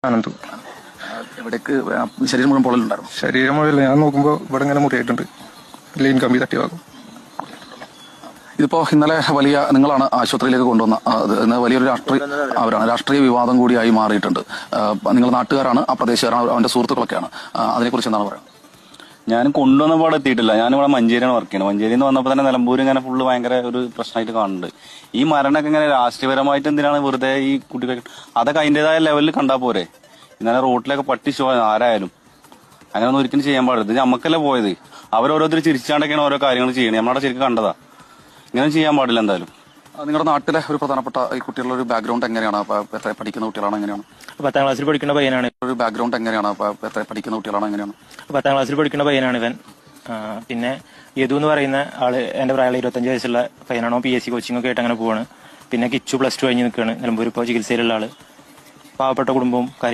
ആനന്ദ്. എവിടേക്ക് ശരീരം മുഴുവൻ പൊള്ളലുണ്ടായിരുന്നു? ശരീരം മുഴുവൻ ഞാൻ നോക്കുമ്പോൾ ഇവിടെ ഇങ്ങനെ മുറിയായിട്ടുണ്ട്. ലൈൻ കമ്പി തട്ടിയാകും. ഇതിപ്പോ ഇന്നലെ നിങ്ങളാണ് ആശുപത്രിയിലേക്ക് കൊണ്ടുവന്ന വലിയൊരു രാഷ്ട്രീയ വിവാദം കൂടിയായി മാറിയിട്ടുണ്ട്. നിങ്ങൾ നാട്ടുകാരാണ്, ആ പ്രദേശക്കാരാണ്, അവന്റെ സുഹൃത്തുക്കളൊക്കെയാണ്. അതിനെക്കുറിച്ച് എന്താണ് പറയുക? ഞാൻ കൊണ്ടുവന്ന പാടെ എത്തിയിട്ടില്ല. ഞാനിവിടെ മഞ്ചേരിയാണ് വർക്ക് ചെയ്യുന്നത്. മഞ്ചേരിയിൽ നിന്ന് വന്നപ്പോൾ തന്നെ നിലമ്പൂർ ഇങ്ങനെ ഫുള്ള് ഭയങ്കര ഒരു പ്രശ്നമായിട്ട് കാണുന്നുണ്ട്. ഈ മരണമൊക്കെ ഇങ്ങനെ രാഷ്ട്രീയപരമായിട്ട് എന്തിനാണ് വെറുതെ ഈ കുട്ടികൾ അതൊക്കെ അതിൻ്റെതായ ലെവലിൽ കണ്ടാൽ പോരെ. ഇന്നലെ റോട്ടിലൊക്കെ പട്ടിശോ ആരായാലും അങ്ങനെയൊന്നും ഒരിക്കലും ചെയ്യാൻ പാടില്ല. ഇത് നമുക്കല്ലേ പോയത്. അവരോരോരുത്തർ ചിരിച്ചാണ്ടൊക്കെയാണ് ഓരോ കാര്യങ്ങൾ ചെയ്യണത്. നമ്മളവിടെ ശരിക്കും കണ്ടതാ. ഇങ്ങനെ ചെയ്യാൻ പാടില്ല എന്തായാലും. നിങ്ങളുടെ നാട്ടിലെ ഒരു പ്രധാനപ്പെട്ട ഈ കുട്ടികളുടെ ഒരു ബാക്ക്ഗ്രൗണ്ട് എങ്ങനെയാണ്? പഠിക്കുന്ന കുട്ടികളാണ്? എങ്ങനെയാണ്? 10ാം ക്ലാസ്സിൽ പഠിക്കുന്ന പയ്യനാണ്. ഒരു ബാക്ക്ഗ്രൗണ്ട് എങ്ങനെയാണ്? പഠിക്കുന്ന കുട്ടികളാണ്? എങ്ങനെയാണ്? 10ാം ക്ലാസ്സിൽ പഠിക്കുന്ന പയ്യനാണ് ഇവൻ. പിന്നെ യദു എന്ന് പറയുന്ന ആള് എന്റെ പ്രായമുള്ള 25 വയസ്സുള്ള പയ്യനാണോ. PSC കോച്ചിങ് ഒക്കെ ആയിട്ട് അങ്ങനെ പോവാണ്. പിന്നെ കിച്ചു +2 കഴിഞ്ഞ് നിൽക്കുകയാണ്. നിലമ്പൂർ ഇപ്പോൾ ചികിത്സയിലുള്ള ആള്. പാവപ്പെട്ട കുടുംബവും